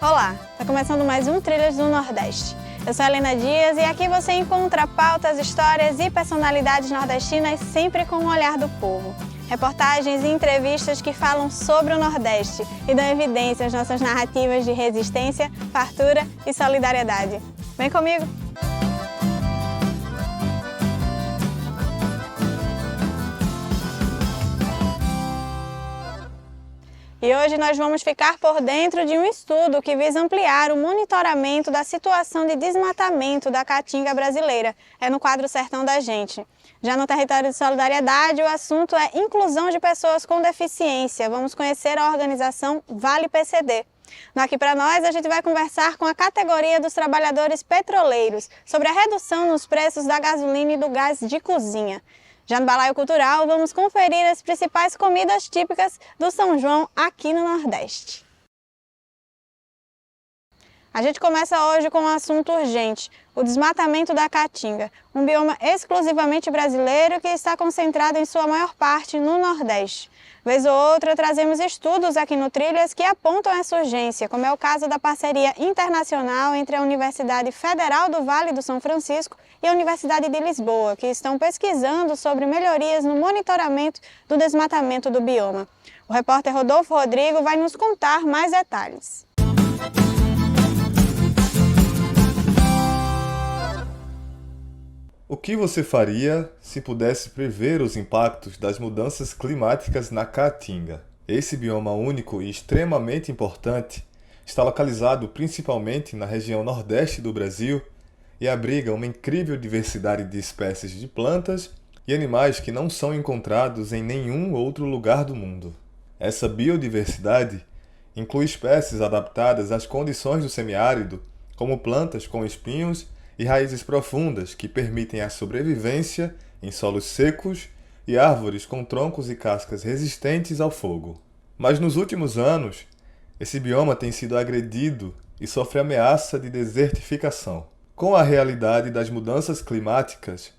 Olá, está começando mais um Trilhas do Nordeste. Eu sou a Helena Dias e aqui você encontra pautas, histórias e personalidades nordestinas sempre com o olhar do povo. Reportagens e entrevistas que falam sobre o Nordeste e dão evidência às nossas narrativas de resistência, fartura e solidariedade. Vem comigo! E hoje nós vamos ficar por dentro de um estudo que visa ampliar o monitoramento da situação de desmatamento da caatinga brasileira. É no quadro Sertão da Gente. Já no território de solidariedade, o assunto é inclusão de pessoas com deficiência. Vamos conhecer a organização Vale PCD. No Aqui Pra Nós, a gente vai conversar com a categoria dos trabalhadores petroleiros sobre a redução nos preços da gasolina e do gás de cozinha. Já no Balaio Cultural, vamos conferir as principais comidas típicas do São João aqui no Nordeste. A gente começa hoje com um assunto urgente, o desmatamento da caatinga, um bioma exclusivamente brasileiro que está concentrado em sua maior parte no Nordeste. Vez ou outra, trazemos estudos aqui no Trilhas que apontam essa urgência, como é o caso da parceria internacional entre a Universidade Federal do Vale do São Francisco e a Universidade de Lisboa, que estão pesquisando sobre melhorias no monitoramento do desmatamento do bioma. O repórter Rodolfo Rodrigo vai nos contar mais detalhes. O que você faria se pudesse prever os impactos das mudanças climáticas na Caatinga? Esse bioma único e extremamente importante está localizado principalmente na região nordeste do Brasil e abriga uma incrível diversidade de espécies de plantas e animais que não são encontrados em nenhum outro lugar do mundo. Essa biodiversidade inclui espécies adaptadas às condições do semiárido, como plantas com espinhos e raízes profundas que permitem a sobrevivência em solos secos e árvores com troncos e cascas resistentes ao fogo. Mas nos últimos anos, esse bioma tem sido agredido e sofre ameaça de desertificação. Com a realidade das mudanças climáticas,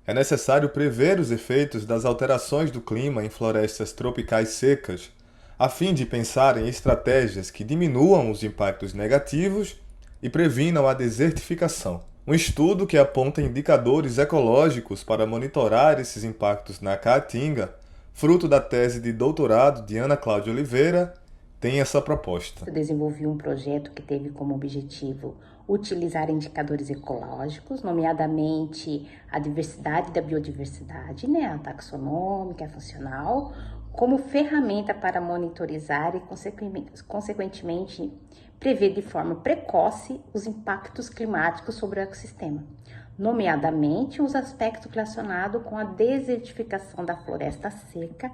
é necessário prever os efeitos das alterações do clima em florestas tropicais secas, a fim de pensar em estratégias que diminuam os impactos negativos e previnam a desertificação. Um estudo que aponta indicadores ecológicos para monitorar esses impactos na Caatinga, fruto da tese de doutorado de Ana Cláudia Oliveira, tem essa proposta. Eu desenvolvi um projeto que teve como objetivo utilizar indicadores ecológicos, nomeadamente a diversidade da biodiversidade, a taxonômica, a funcional, como ferramenta para monitorizar e, consequentemente, prever de forma precoce os impactos climáticos sobre o ecossistema, nomeadamente os aspectos relacionados com a desertificação da floresta seca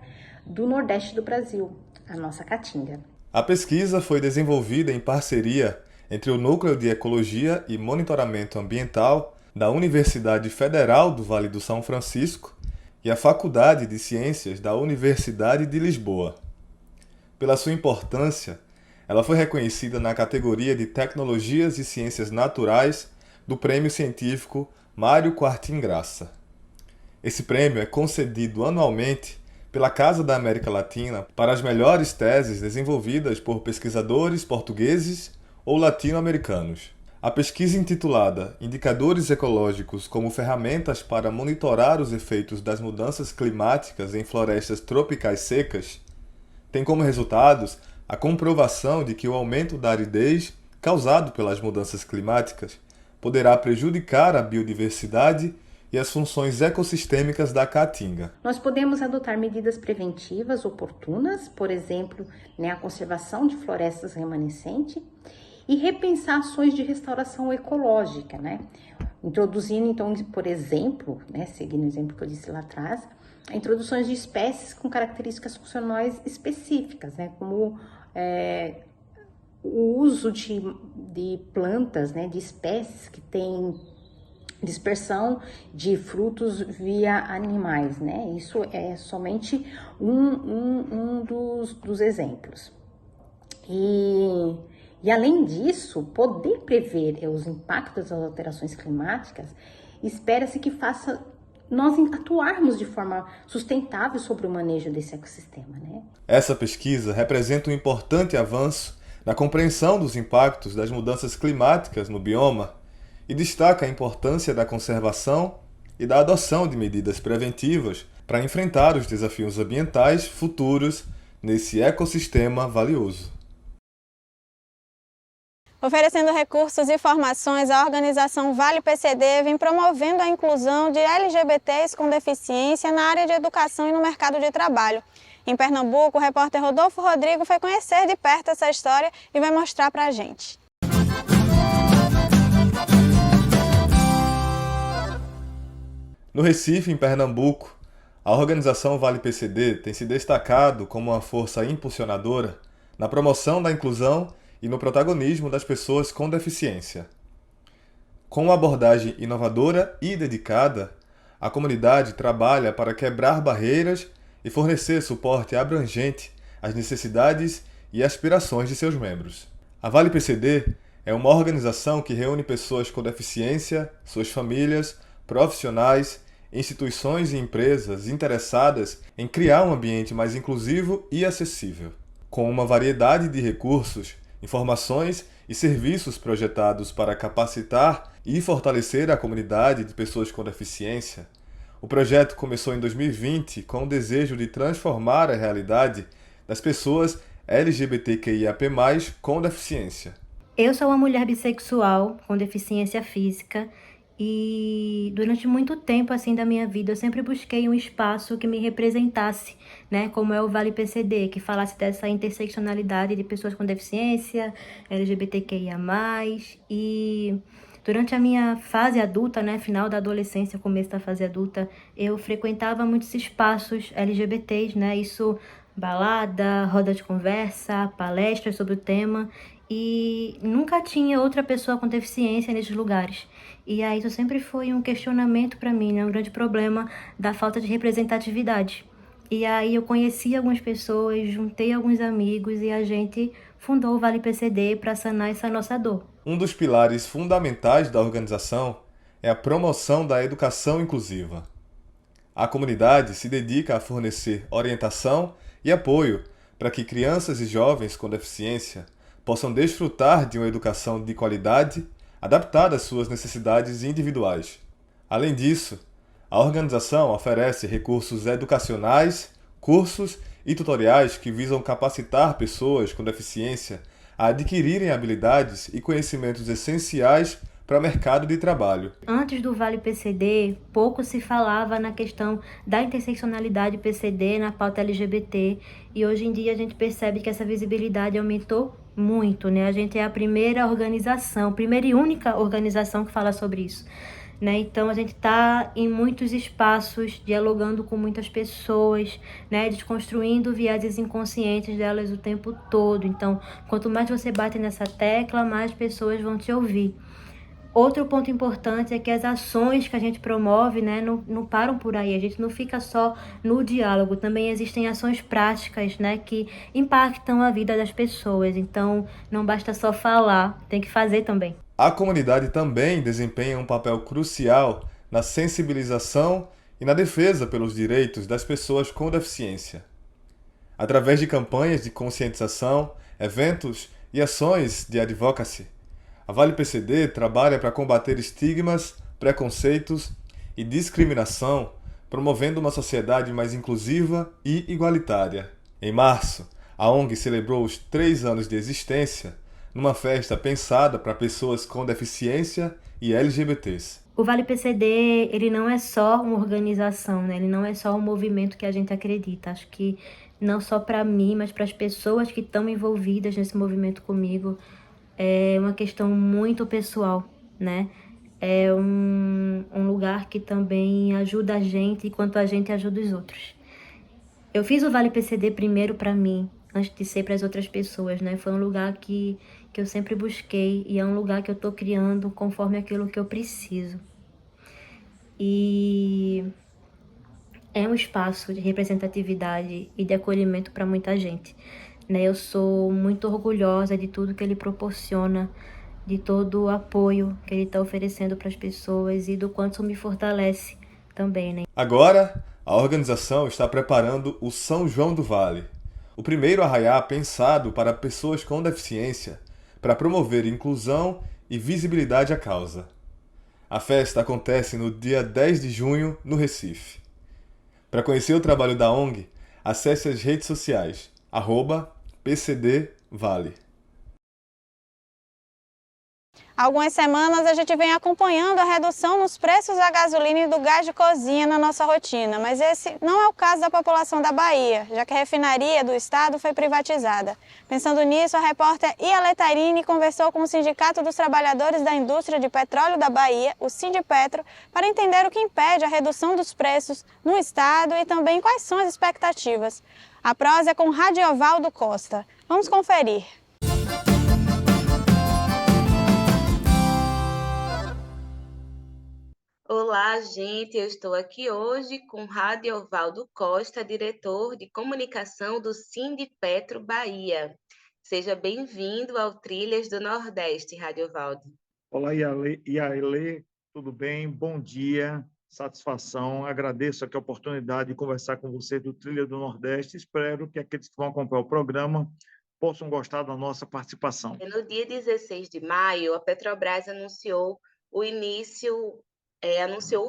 do Nordeste do Brasil, a nossa Caatinga. A pesquisa foi desenvolvida em parceria entre o Núcleo de Ecologia e Monitoramento Ambiental da Universidade Federal do Vale do São Francisco e a Faculdade de Ciências da Universidade de Lisboa. Pela sua importância, ela foi reconhecida na categoria de Tecnologias e Ciências Naturais do Prêmio Científico Mário Quartim Graça. Esse prêmio é concedido anualmente pela Casa da América Latina para as melhores teses desenvolvidas por pesquisadores portugueses ou latino-americanos. A pesquisa intitulada Indicadores Ecológicos como Ferramentas para Monitorar os Efeitos das Mudanças Climáticas em Florestas Tropicais Secas tem como resultados a comprovação de que o aumento da aridez causado pelas mudanças climáticas poderá prejudicar a biodiversidade e as funções ecossistêmicas da Caatinga. Nós podemos adotar medidas preventivas oportunas, por exemplo, a conservação de florestas remanescentes e repensar ações de restauração ecológica, introduzindo, então, por exemplo, seguindo o exemplo que eu disse lá atrás, a introduções de espécies com características funcionais específicas, como o uso de plantas, de espécies que têm dispersão de frutos via animais, Isso é somente um dos exemplos. E além disso, poder prever os impactos das alterações climáticas, espera-se que faça nós atuarmos de forma sustentável sobre o manejo desse ecossistema, Essa pesquisa representa um importante avanço na compreensão dos impactos das mudanças climáticas no bioma e destaca a importância da conservação e da adoção de medidas preventivas para enfrentar os desafios ambientais futuros nesse ecossistema valioso. Oferecendo recursos e formações, a organização Vale PCD vem promovendo a inclusão de LGBTs com deficiência na área de educação e no mercado de trabalho. Em Pernambuco, o repórter Rodolfo Rodrigo foi conhecer de perto essa história e vai mostrar pra gente. No Recife, em Pernambuco, a organização Vale PCD tem se destacado como uma força impulsionadora na promoção da inclusão e no protagonismo das pessoas com deficiência. Com uma abordagem inovadora e dedicada, a comunidade trabalha para quebrar barreiras e fornecer suporte abrangente às necessidades e aspirações de seus membros. A Vale PCD é uma organização que reúne pessoas com deficiência, suas famílias, profissionais, instituições e empresas interessadas em criar um ambiente mais inclusivo e acessível. Com uma variedade de recursos, informações e serviços projetados para capacitar e fortalecer a comunidade de pessoas com deficiência, o projeto começou em 2020 com o desejo de transformar a realidade das pessoas LGBTQIAP+, com deficiência. Eu sou uma mulher bissexual com deficiência física e durante muito tempo assim da minha vida eu sempre busquei um espaço que me representasse, né, como é o Vale PCD, que falasse dessa interseccionalidade de pessoas com deficiência, LGBTQIA+, e durante a minha fase adulta, né, final da adolescência, começo da fase adulta, eu frequentava muitos espaços LGBTs, né, isso, balada, roda de conversa, palestras sobre o tema, e nunca tinha outra pessoa com deficiência nesses lugares. E aí isso sempre foi um questionamento para mim, né, um grande problema da falta de representatividade. E aí eu conheci algumas pessoas, juntei alguns amigos e a gente fundou o Vale PCD para sanar essa nossa dor. Um dos pilares fundamentais da organização é a promoção da educação inclusiva. A comunidade se dedica a fornecer orientação e apoio para que crianças e jovens com deficiência possam desfrutar de uma educação de qualidade adaptada às suas necessidades individuais. Além disso, a organização oferece recursos educacionais, cursos e tutoriais que visam capacitar pessoas com deficiência a adquirirem habilidades e conhecimentos essenciais para o mercado de trabalho. Antes do Vale PCD, pouco se falava na questão da interseccionalidade PCD na pauta LGBT, e hoje em dia a gente percebe que essa visibilidade aumentou muito, né? A gente é a primeira e única organização que fala sobre isso, né? Então a gente está em muitos espaços, dialogando com muitas pessoas, né? Desconstruindo viéses inconscientes delas o tempo todo. Então, quanto mais você bate nessa tecla, mais pessoas vão te ouvir. Outro ponto importante é que as ações que a gente promove, né, não param por aí. A gente não fica só no diálogo. Também existem ações práticas, né, que impactam a vida das pessoas. Então, não basta só falar, tem que fazer também. A comunidade também desempenha um papel crucial na sensibilização e na defesa pelos direitos das pessoas com deficiência. Através de campanhas de conscientização, eventos e ações de advocacy, a Vale PCD trabalha para combater estigmas, preconceitos e discriminação, promovendo uma sociedade mais inclusiva e igualitária. Em março, a ONG celebrou os 3 anos de existência numa festa pensada para pessoas com deficiência e LGBTs. O Vale PCD, ele não é só uma organização, né? Ele não é só um movimento que a gente acredita. Acho que não só para mim, mas para as pessoas que estão envolvidas nesse movimento comigo, é uma questão muito pessoal, né? É um lugar que também ajuda a gente enquanto a gente ajuda os outros. Eu fiz o Vale PCD primeiro para mim, antes de ser para as outras pessoas, né? Foi um lugar que eu sempre busquei e é um lugar que eu tô criando conforme aquilo que eu preciso. E é um espaço de representatividade e de acolhimento para muita gente, né? Eu sou muito orgulhosa de tudo que ele proporciona, de todo o apoio que ele está oferecendo para as pessoas e do quanto isso me fortalece também, né? Agora, a organização está preparando o São João do Vale, O primeiro arraiá pensado para pessoas com deficiência, para promover inclusão e visibilidade à causa. A festa acontece no dia 10 de junho, no Recife. Para conhecer o trabalho da ONG, acesse as redes sociais, @PCDVale. Há algumas semanas a gente vem acompanhando a redução nos preços da gasolina e do gás de cozinha na nossa rotina, mas esse não é o caso da população da Bahia, já que a refinaria do estado foi privatizada. Pensando nisso, a repórter Ia Letarini conversou com o Sindicato dos Trabalhadores da Indústria de Petróleo da Bahia, o Sindipetro, para entender o que impede a redução dos preços no estado e também quais são as expectativas. A prosa é com Radiovaldo Costa. Vamos conferir. Olá, gente. Eu estou aqui hoje com Radiovaldo Costa, diretor de comunicação do Sindipetro Bahia. Seja bem-vindo ao Trilhas do Nordeste, Radiovaldo. Olá, Iaele, tudo bem? Bom dia, satisfação. Agradeço aqui a oportunidade de conversar com você do Trilha do Nordeste. Espero que aqueles que vão acompanhar o programa possam gostar da nossa participação. No dia 16 de maio, a Petrobras anunciou o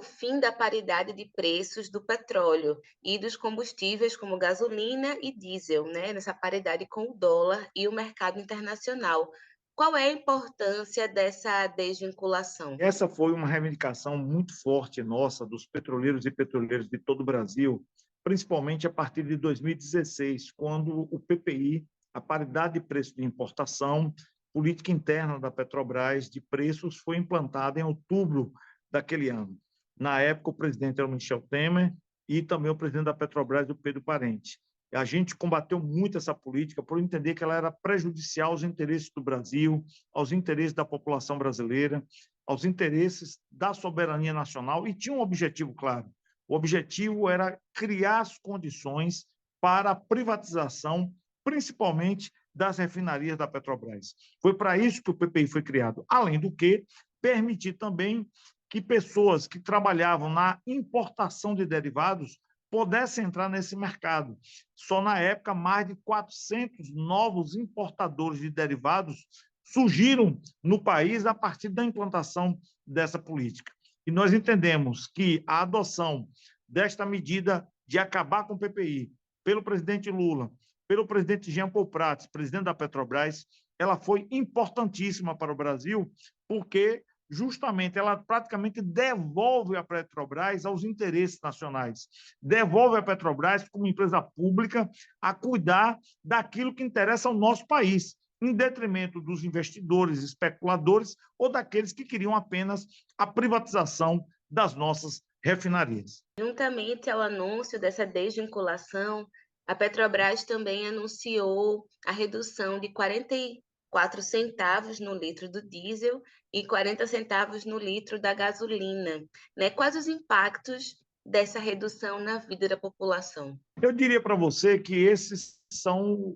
fim da paridade de preços do petróleo e dos combustíveis como gasolina e diesel, né? Nessa paridade com o dólar e o mercado internacional. Qual é a importância dessa desvinculação? Essa foi uma reivindicação muito forte nossa, dos petroleiros e petroleiras de todo o Brasil, principalmente a partir de 2016, quando o PPI, a paridade de preço de importação, política interna da Petrobras de preços, foi implantada em outubro daquele ano. Na época, o presidente era o Michel Temer e também o presidente da Petrobras, o Pedro Parente. A gente combateu muito essa política por entender que ela era prejudicial aos interesses do Brasil, aos interesses da população brasileira, aos interesses da soberania nacional e tinha um objetivo claro. O objetivo era criar as condições para a privatização, principalmente das refinarias da Petrobras. Foi para isso que o PPI foi criado. Além do que, permitir também que pessoas que trabalhavam na importação de derivados pudessem entrar nesse mercado. Só na época, mais de 400 novos importadores de derivados surgiram no país a partir da implantação dessa política. E nós entendemos que a adoção desta medida de acabar com o PPI pelo presidente Lula, pelo presidente Jean Paul Prats, presidente da Petrobras, ela foi importantíssima para o Brasil, porque justamente ela praticamente devolve a Petrobras aos interesses nacionais, devolve a Petrobras como empresa pública a cuidar daquilo que interessa ao nosso país, em detrimento dos investidores, especuladores ou daqueles que queriam apenas a privatização das nossas refinarias. Juntamente ao anúncio dessa desvinculação, a Petrobras também anunciou a redução de 44 centavos no litro do diesel e 40 centavos no litro da gasolina, né? Quais os impactos dessa redução na vida da população? Eu diria para você que esses são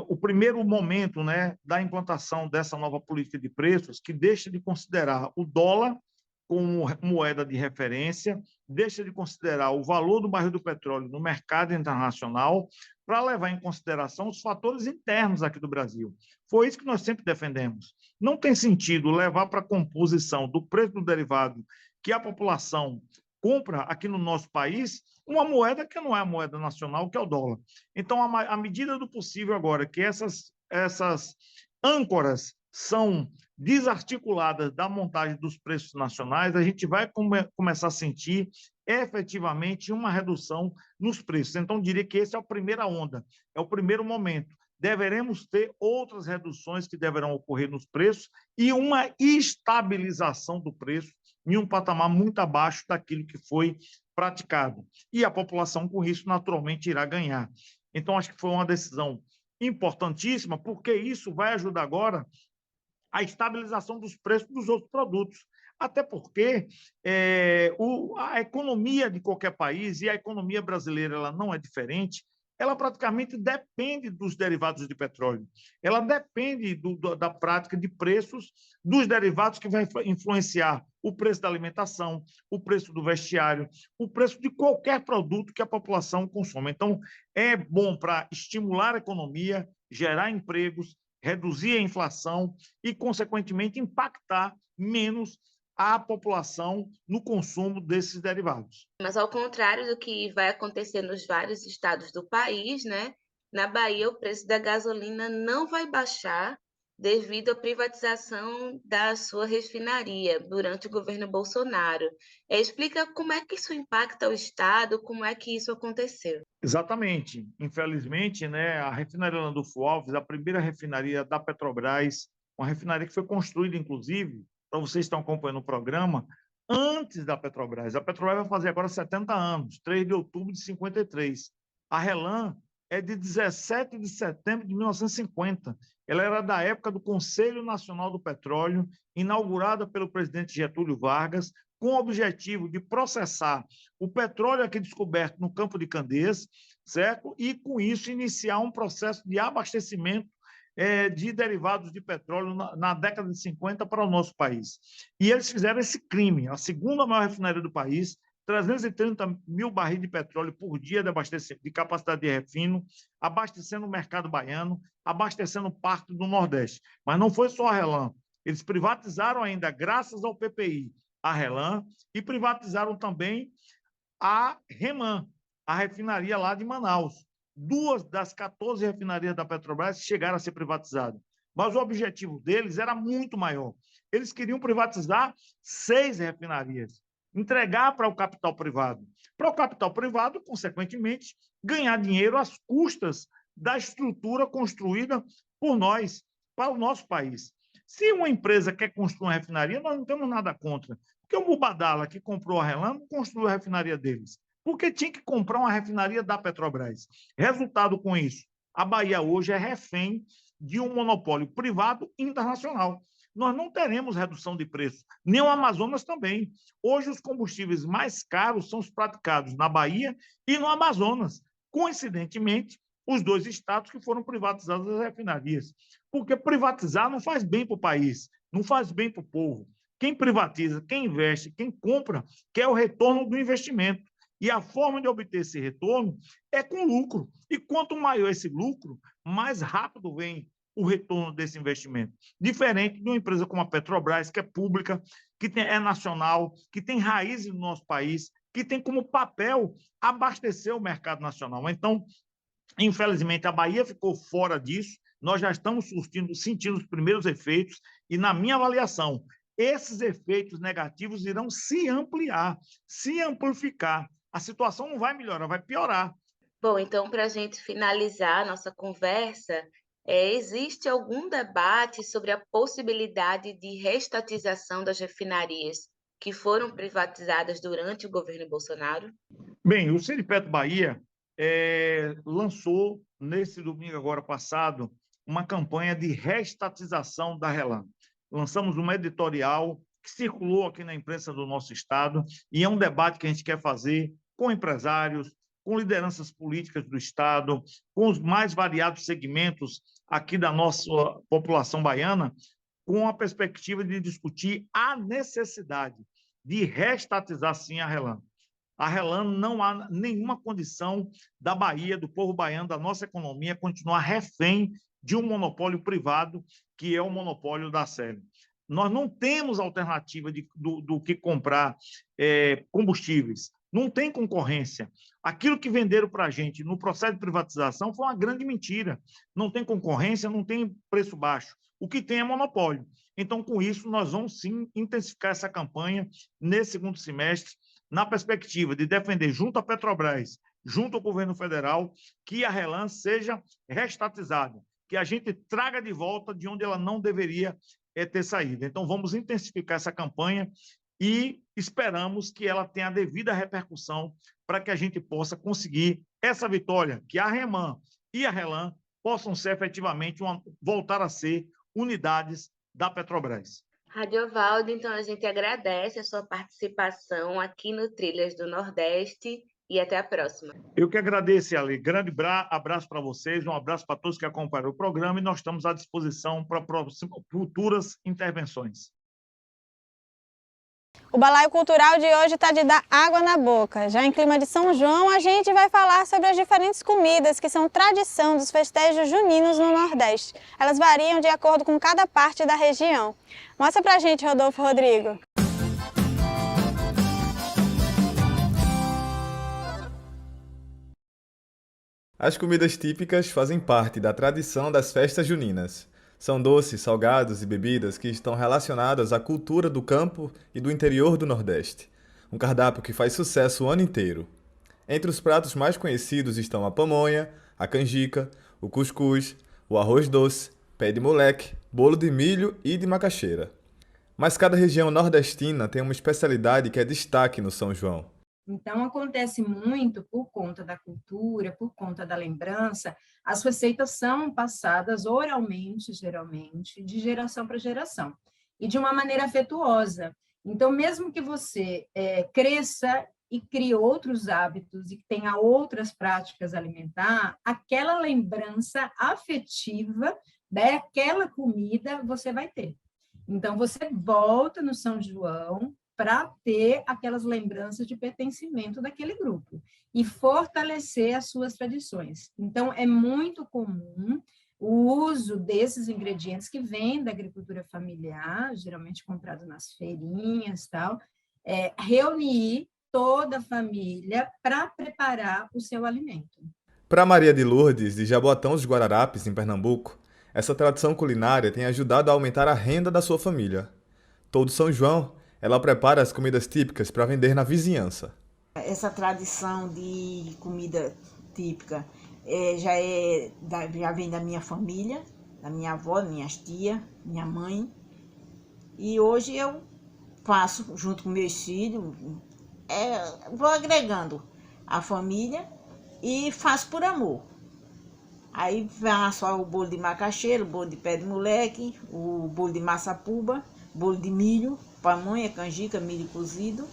o primeiro momento, né, da implantação dessa nova política de preços, que deixa de considerar o dólar como moeda de referência, deixa de considerar o valor do barril do petróleo no mercado internacional, para levar em consideração os fatores internos aqui do Brasil. Foi isso que nós sempre defendemos. Não tem sentido levar para a composição do preço do derivado que a população compra aqui no nosso país uma moeda que não é a moeda nacional, que é o dólar. Então, à medida do possível agora que essas âncoras são desarticuladas da montagem dos preços nacionais, a gente vai começar a sentir efetivamente uma redução nos preços. Então, diria que essa é a primeira onda, é o primeiro momento. Deveremos ter outras reduções que deverão ocorrer nos preços e uma estabilização do preço em um patamar muito abaixo daquilo que foi praticado. E a população, com isso, naturalmente irá ganhar. Então, acho que foi uma decisão importantíssima, porque isso vai ajudar agora a estabilização dos preços dos outros produtos. Até porque a economia de qualquer país, e a economia brasileira ela não é diferente, ela praticamente depende dos derivados de petróleo. Ela depende da prática de preços dos derivados que vai influenciar o preço da alimentação, o preço do vestiário, o preço de qualquer produto que a população consome. Então, é bom para estimular a economia, gerar empregos, reduzir a inflação e, consequentemente, impactar menos a população no consumo desses derivados. Mas ao contrário do que vai acontecer nos vários estados do país, né? Na Bahia, o preço da gasolina não vai baixar devido à privatização da sua refinaria durante o governo Bolsonaro. Explica como é que isso impacta o estado, como é que isso aconteceu. Exatamente. Infelizmente, né, a refinaria Landulfo Alves, a primeira refinaria da Petrobras, uma refinaria que foi construída, inclusive, para vocês que estão acompanhando o programa, antes da Petrobras. A Petrobras vai fazer agora 70 anos, 3 de outubro de 53. A RLAM é de 17 de setembro de 1950. Ela era da época do Conselho Nacional do Petróleo, inaugurada pelo presidente Getúlio Vargas, com o objetivo de processar o petróleo aqui descoberto no Campo de Candeias, certo? E, com isso, iniciar um processo de abastecimento de derivados de petróleo na década de 50 para o nosso país. E eles fizeram esse crime, a segunda maior refinaria do país, 330 mil barris de petróleo por dia de capacidade de refino, abastecendo o mercado baiano, abastecendo parte do Nordeste. Mas não foi só a RLAM. Eles privatizaram ainda, graças ao PPI, a RLAM e privatizaram também a REMAN, a refinaria lá de Manaus. 2 das 14 refinarias da Petrobras chegaram a ser privatizadas. Mas o objetivo deles era muito maior. Eles queriam privatizar 6 refinarias, entregar para o capital privado. Para o capital privado, consequentemente, ganhar dinheiro às custas da estrutura construída por nós, para o nosso país. Se uma empresa quer construir uma refinaria, nós não temos nada contra. Porque o Mubadala, que comprou a RLAM, não construiu a refinaria deles. Porque tinha que comprar uma refinaria da Petrobras. Resultado com isso, a Bahia hoje é refém de um monopólio privado internacional. Nós não teremos redução de preço, nem o Amazonas também. Hoje, os combustíveis mais caros são os praticados na Bahia e no Amazonas. Coincidentemente, os 2 estados que foram privatizados as refinarias. Porque privatizar não faz bem para o país, não faz bem para o povo. Quem privatiza, quem investe, quem compra, quer o retorno do investimento. E a forma de obter esse retorno é com lucro. E quanto maior esse lucro, mais rápido vem o retorno desse investimento. Diferente de uma empresa como a Petrobras, que é pública, que é nacional, que tem raízes no nosso país, que tem como papel abastecer o mercado nacional. Então, infelizmente, a Bahia ficou fora disso. Nós já estamos sentindo os primeiros efeitos e, na minha avaliação, esses efeitos negativos irão se ampliar, se amplificar. A situação não vai melhorar, vai piorar. Bom, então, para a gente finalizar a nossa conversa, existe algum debate sobre a possibilidade de reestatização das refinarias que foram privatizadas durante o governo Bolsonaro? Bem, o Sindicato Bahia lançou, nesse domingo agora passado, uma campanha de reestatização da RLAM. Lançamos um editorial que circulou aqui na imprensa do nosso estado e é um debate que a gente quer fazer com empresários, com lideranças políticas do estado, com os mais variados segmentos aqui da nossa população baiana, com a perspectiva de discutir a necessidade de reestatizar, sim, a RLAM. A RLAM, não há nenhuma condição da Bahia, do povo baiano, da nossa economia, continuar refém de um monopólio privado, que é o monopólio da Arcelor. Nós não temos alternativa do que comprar combustíveis. Não tem concorrência. Aquilo que venderam para a gente no processo de privatização foi uma grande mentira. Não tem concorrência, não tem preço baixo. O que tem é monopólio. Então, com isso, nós vamos sim intensificar essa campanha nesse segundo semestre, na perspectiva de defender, junto à Petrobras, junto ao governo federal, que a RLAM seja reestatizada, que a gente traga de volta de onde ela não deveria ter saído. Então, vamos intensificar essa campanha e esperamos que ela tenha a devida repercussão para que a gente possa conseguir essa vitória, que a REMAN e a RLAM possam ser efetivamente, voltar a ser unidades da Petrobras. Radiovaldo, então a gente agradece a sua participação aqui no Trilhas do Nordeste e até a próxima. Eu que agradeço, Ali. Grande abraço para vocês, um abraço para todos que acompanharam o programa e nós estamos à disposição para futuras intervenções. O Balaio Cultural de hoje está de dar água na boca. Já em clima de São João, a gente vai falar sobre as diferentes comidas que são tradição dos festejos juninos no Nordeste. Elas variam de acordo com cada parte da região. Mostra pra gente, Rodolfo Rodrigo. As comidas típicas fazem parte da tradição das festas juninas. São doces, salgados e bebidas que estão relacionadas à cultura do campo e do interior do Nordeste. Um cardápio que faz sucesso o ano inteiro. Entre os pratos mais conhecidos estão a pamonha, a canjica, o cuscuz, o arroz doce, pé de moleque, bolo de milho e de macaxeira. Mas cada região nordestina tem uma especialidade que é destaque no São João. Então, acontece muito por conta da cultura, por conta da lembrança, as receitas são passadas oralmente, geralmente, de geração para geração, e de uma maneira afetuosa. Então, mesmo que você cresça e crie outros hábitos e tenha outras práticas alimentares, aquela lembrança afetiva daquela comida você vai ter. Então, você volta no São João para ter aquelas lembranças de pertencimento daquele grupo e fortalecer as suas tradições. Então, é muito comum o uso desses ingredientes que vêm da agricultura familiar, geralmente comprado nas feirinhas, tal, reunir toda a família para preparar o seu alimento. Para Maria de Lourdes, de Jaboatão dos Guararapes, em Pernambuco, essa tradição culinária tem ajudado a aumentar a renda da sua família. Todo São João, ela prepara as comidas típicas para vender na vizinhança. Essa tradição de comida típica já vem da minha família, da minha avó, das minhas tias, minha mãe. E hoje eu faço junto com meus filhos, vou agregando a família e faço por amor. Aí faço o bolo de macaxeira, o bolo de pé de moleque, o bolo de massapuba, bolo de milho, pamonha, canjica, milho cozido.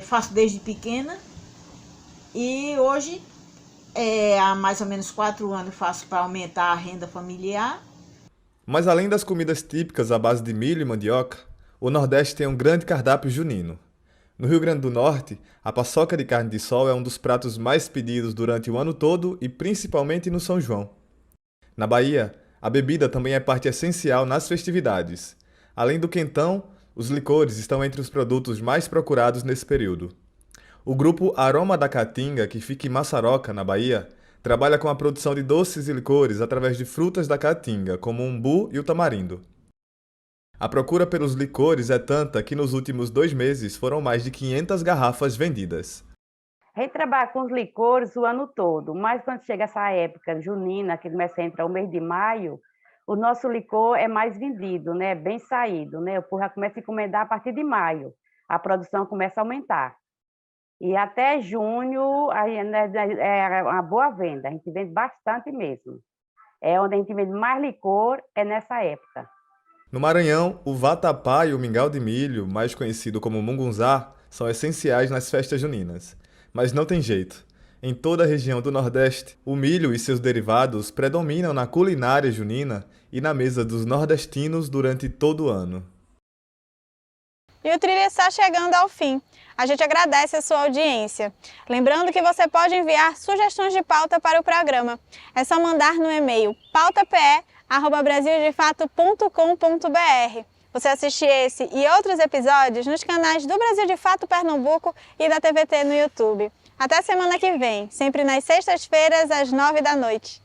Faço desde pequena e hoje, há mais ou menos 4 anos, faço para aumentar a renda familiar. Mas além das comidas típicas à base de milho e mandioca, o Nordeste tem um grande cardápio junino. No Rio Grande do Norte, a paçoca de carne de sol é um dos pratos mais pedidos durante o ano todo e principalmente no São João. Na Bahia, a bebida também é parte essencial nas festividades. Além do quentão, os licores estão entre os produtos mais procurados nesse período. O grupo Aroma da Caatinga, que fica em Massaroca, na Bahia, trabalha com a produção de doces e licores através de frutas da caatinga, como o umbu e o tamarindo. A procura pelos licores é tanta que nos últimos 2 meses foram mais de 500 garrafas vendidas. A gente trabalha com os licores o ano todo, mas quando chega essa época junina, que começa a entrar o mês de maio, o nosso licor é mais vendido, né? Bem saído, né? O povo já começa a encomendar a partir de maio. A produção começa a aumentar. E até junho é uma boa venda, a gente vende bastante mesmo. Onde a gente vende mais licor é nessa época. No Maranhão, o vatapá e o mingau de milho, mais conhecido como mungunzá, são essenciais nas festas juninas. Mas não tem jeito. Em toda a região do Nordeste, o milho e seus derivados predominam na culinária junina e na mesa dos nordestinos durante todo o ano. E o Trilha está chegando ao fim. A gente agradece a sua audiência. Lembrando que você pode enviar sugestões de pauta para o programa. É só mandar no e-mail pautape@brasildefato.com.br. Você assiste esse e outros episódios nos canais do Brasil de Fato Pernambuco e da TVT no YouTube. Até semana que vem, sempre nas sextas-feiras, às 9 da noite.